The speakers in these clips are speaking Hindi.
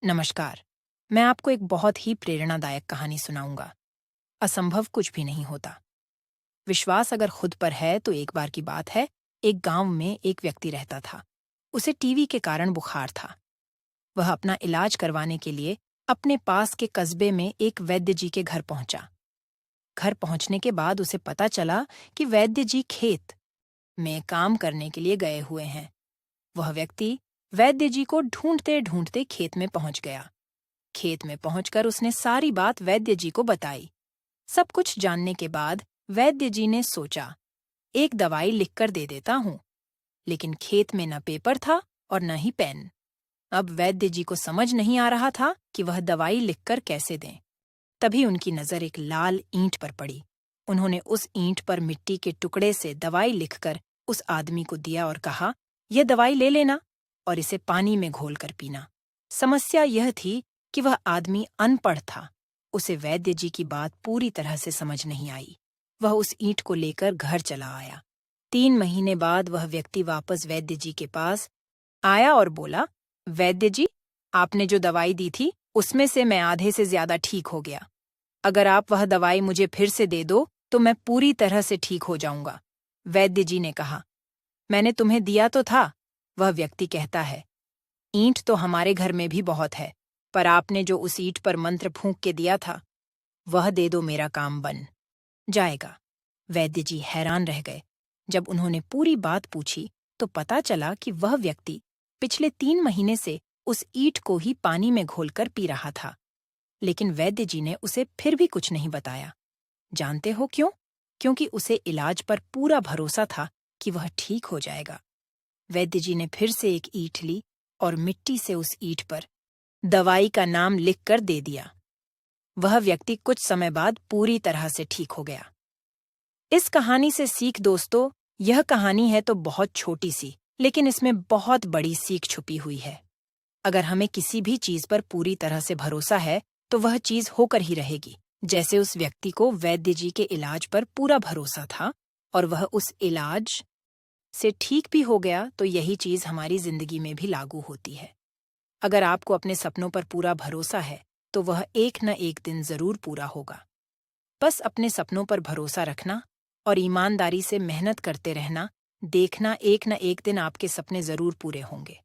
नमस्कार। मैं आपको एक बहुत ही प्रेरणादायक कहानी सुनाऊंगा। असंभव कुछ भी नहीं होता। विश्वास अगर खुद पर है तो एक बार की बात है, एक गांव में एक व्यक्ति रहता था। उसे टीवी के कारण बुखार था। वह अपना इलाज करवाने के लिए अपने पास के कस्बे में एक वैद्य जी के घर पहुंचा। घर पहुंचने के बाद उसे पता चला कि वैद्य जी खेत में काम करने के लिए गए हुए हैं। वह व्यक्ति वैद्य जी को ढूंढते ढूंढते खेत में पहुंच गया। खेत में पहुंचकर उसने सारी बात वैद्य जी को बताई। सब कुछ जानने के बाद वैद्य जी ने सोचा, एक दवाई लिखकर दे देता हूं। लेकिन खेत में न पेपर था और न ही पेन। अब वैद्य जी को समझ नहीं आ रहा था कि वह दवाई लिखकर कैसे दें। तभी उनकी नजर एक लाल ईंट पर पड़ी। उन्होंने उस ईंट पर मिट्टी के टुकड़े से दवाई लिखकर उस आदमी को दिया और कहा, यह दवाई ले लेना और इसे पानी में घोलकर पीना। समस्या यह थी कि वह आदमी अनपढ़ था। उसे वैद्य जी की बात पूरी तरह से समझ नहीं आई। वह उस ईंट को लेकर घर चला आया। 3 महीने बाद वह व्यक्ति वापस वैद्य जी के पास आया और बोला, वैद्य जी, आपने जो दवाई दी थी उसमें से मैं आधे से ज्यादा ठीक हो गया। अगर आप वह दवाई मुझे फिर से दे दो तो मैं पूरी तरह से ठीक हो जाऊंगा। वैद्य जी ने कहा, मैंने तुम्हें दिया तो था। वह व्यक्ति कहता है, ईंट तो हमारे घर में भी बहुत है, पर आपने जो उस ईंट पर मंत्र फूंक के दिया था, वह दे दो, मेरा काम बन जाएगा। वैद्य जी हैरान रह गए। जब उन्होंने पूरी बात पूछी तो पता चला कि वह व्यक्ति पिछले 3 महीने से उस ईंट को ही पानी में घोलकर पी रहा था। लेकिन वैद्य जी ने उसे फिर भी कुछ नहीं बताया। जानते हो क्यों? क्योंकि उसे इलाज पर पूरा भरोसा था कि वह ठीक हो जाएगा। वैद्य जी ने फिर से एक ईंट ली और मिट्टी से उस ईंट पर दवाई का नाम लिखकर दे दिया। वह व्यक्ति कुछ समय बाद पूरी तरह से ठीक हो गया। इस कहानी से सीख दोस्तों, यह कहानी है तो बहुत छोटी सी, लेकिन इसमें बहुत बड़ी सीख छुपी हुई है। अगर हमें किसी भी चीज पर पूरी तरह से भरोसा है तो वह चीज होकर ही रहेगी। जैसे उस व्यक्ति को वैद्य जी के इलाज पर पूरा भरोसा था और वह उस इलाज से ठीक भी हो गया, तो यही चीज हमारी जिंदगी में भी लागू होती है। अगर आपको अपने सपनों पर पूरा भरोसा है तो वह एक न एक दिन जरूर पूरा होगा। बस अपने सपनों पर भरोसा रखना और ईमानदारी से मेहनत करते रहना। देखना, एक न एक दिन आपके सपने जरूर पूरे होंगे।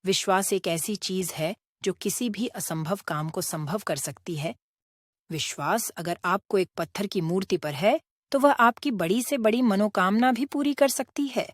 विश्वास एक ऐसी चीज है जो किसी भी असंभव काम को संभव कर सकती है। विश्वास अगर आपको एक पत्थर की मूर्ति पर है तो वह आपकी बड़ी से बड़ी मनोकामना भी पूरी कर सकती है।